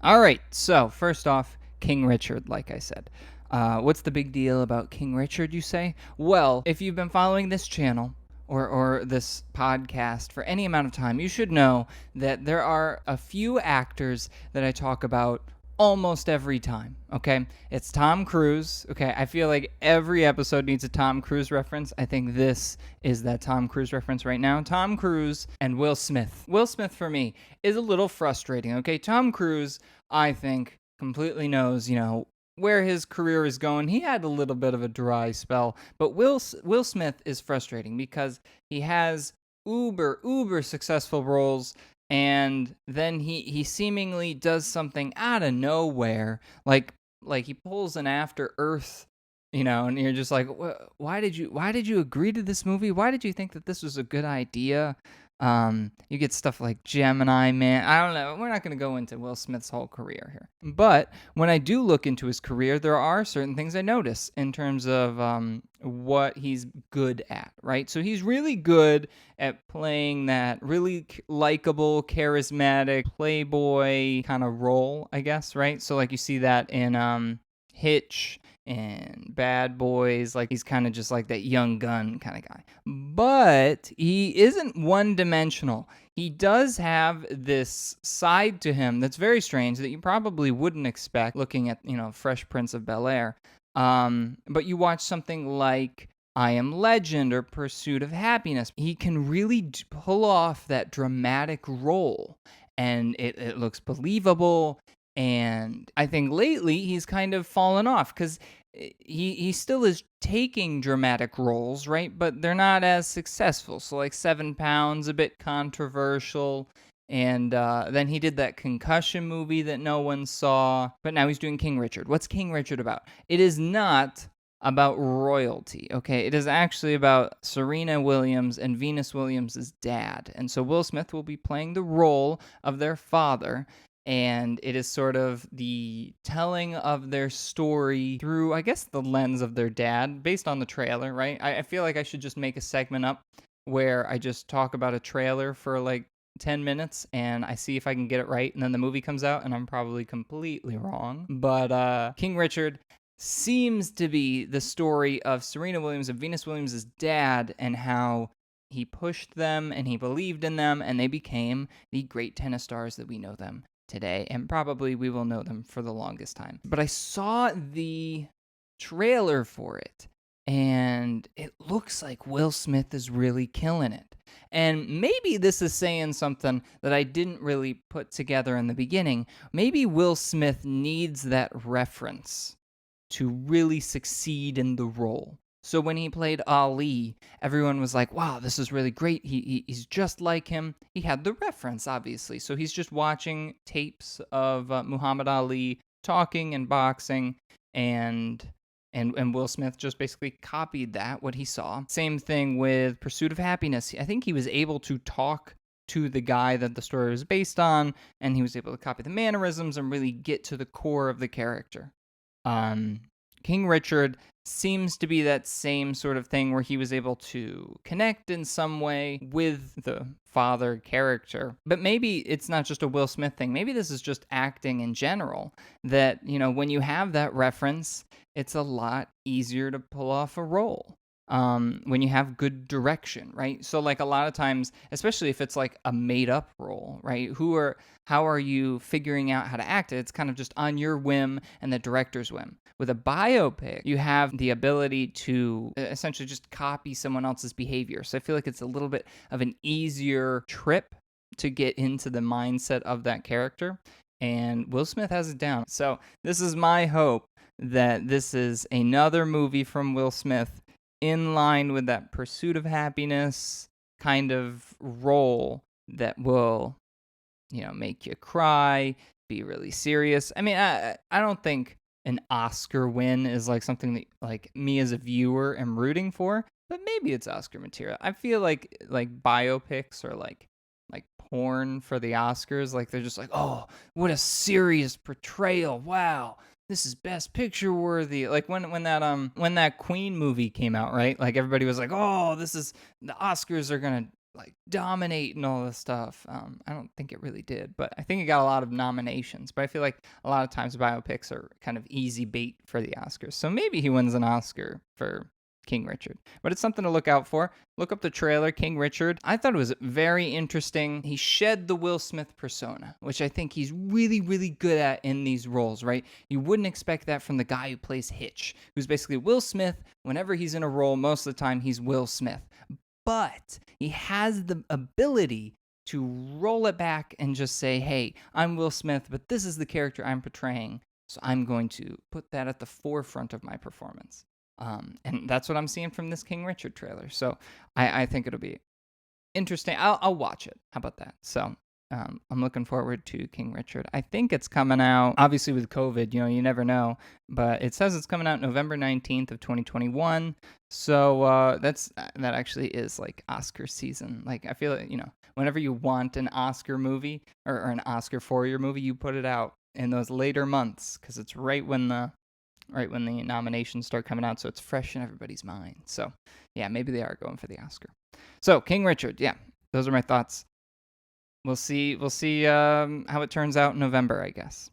All right, so first off, King Richard, like I said. What's the big deal about King Richard, you say? Well, if you've been following this channel or this podcast for any amount of time, you should know that there are a few actors that I talk about almost every time, okay? It's Tom Cruise, okay? I feel like every episode needs a Tom Cruise reference. I think this is that Tom Cruise reference right now. Tom Cruise and Will Smith. Will Smith, for me, is a little frustrating, okay? Tom Cruise, I think, completely knows, where his career is going. He had a little bit of a dry spell, but Will Smith is frustrating because he has uber successful roles, and then he seemingly does something out of nowhere, like he pulls an After Earth, and you're just like, why did you agree to this movie? Why did you think that this was a good idea? You get stuff like Gemini Man. I don't know. We're not going to go into Will Smith's whole career here. But when I do look into his career, there are certain things I notice in terms of what he's good at, right? So he's really good at playing that really likable, charismatic playboy kind of role, I guess, right? So like you see that in Hitch and Bad Boys. Like he's kind of just like that young gun kind of guy. But he isn't one dimensional. He does have this side to him that's very strange that you probably wouldn't expect looking at, Fresh Prince of Bel-Air. But you watch something like I Am Legend or Pursuit of Happiness. He can really pull off that dramatic role, and it looks believable. And I think lately he's kind of fallen off because he still is taking dramatic roles, right? But they're not as successful. So like 7 Pounds, a bit controversial. And then he did that Concussion movie that no one saw. But now he's doing King Richard. What's King Richard about? It is not about royalty, okay? It is actually about Serena Williams and Venus Williams' dad. And so Will Smith will be playing the role of their father, and it is sort of the telling of their story through, I guess, the lens of their dad, based on the trailer, right? I feel like I should just make a segment up where I just talk about a trailer for like 10 minutes and I see if I can get it right, and then the movie comes out and I'm probably completely wrong. But King Richard seems to be the story of Serena Williams and Venus Williams' dad, and how he pushed them and he believed in them, and they became the great tennis stars that we know them today, and probably we will know them for the longest time. But I saw the trailer for it, and it looks like Will Smith is really killing it. And maybe this is saying something that I didn't really put together in the beginning. Maybe Will Smith needs that reference to really succeed in the role. So when he played Ali, everyone was like, wow, this is really great. He's just like him. He had the reference, obviously. So he's just watching tapes of Muhammad Ali talking and boxing, and Will Smith just basically copied that, what he saw. Same thing with Pursuit of Happiness. I think he was able to talk to the guy that the story was based on, and he was able to copy the mannerisms and really get to the core of the character. Um, King Richard seems to be that same sort of thing where he was able to connect in some way with the father character. But maybe it's not just a Will Smith thing. Maybe this is just acting in general, that, when you have that reference, it's a lot easier to pull off a role. When you have good direction, right? So like a lot of times, especially if it's like a made up role, right? How are you figuring out how to act it? It's kind of just on your whim and the director's whim. With a biopic, you have the ability to essentially just copy someone else's behavior. So I feel like it's a little bit of an easier trip to get into the mindset of that character. And Will Smith has it down. So this is my hope that this is another movie from Will Smith in line with that Pursuit of Happiness kind of role that will, make you cry, be really serious. I mean, I don't think an Oscar win is like something that like me as a viewer am rooting for, but maybe it's Oscar material. I feel like biopics or like porn for the Oscars, like they're just like, oh, what a serious portrayal. Wow. This is best picture worthy. Like when that Queen movie came out, right? Like everybody was like, "Oh, this is the Oscars are going to like dominate and all this stuff. I don't think it really did, but I think it got a lot of nominations. But I feel like a lot of times biopics are kind of easy bait for the Oscars. So maybe he wins an Oscar for King Richard. But it's something to look out for. Look up the trailer, King Richard. I thought it was very interesting. He shed the Will Smith persona, which I think he's really, really good at in these roles, right? You wouldn't expect that from the guy who plays Hitch, who's basically Will Smith. Whenever he's in a role, most of the time he's Will Smith. But he has the ability to roll it back and just say, hey, I'm Will Smith, but this is the character I'm portraying. So I'm going to put that at the forefront of my performance. And that's what I'm seeing from this King Richard trailer. So I think it'll be interesting. I'll watch it. How about that? So I'm looking forward to King Richard. I think it's coming out, obviously with COVID, you never know, but it says it's coming out November 19th of 2021. So that actually is like Oscar season. Like I feel like, whenever you want an Oscar movie or an Oscar for your movie, you put it out in those later months because it's right when the nominations start coming out, so it's fresh in everybody's mind. So, yeah, maybe they are going for the Oscar. So, King Richard, yeah, those are my thoughts. We'll see how it turns out in November, I guess.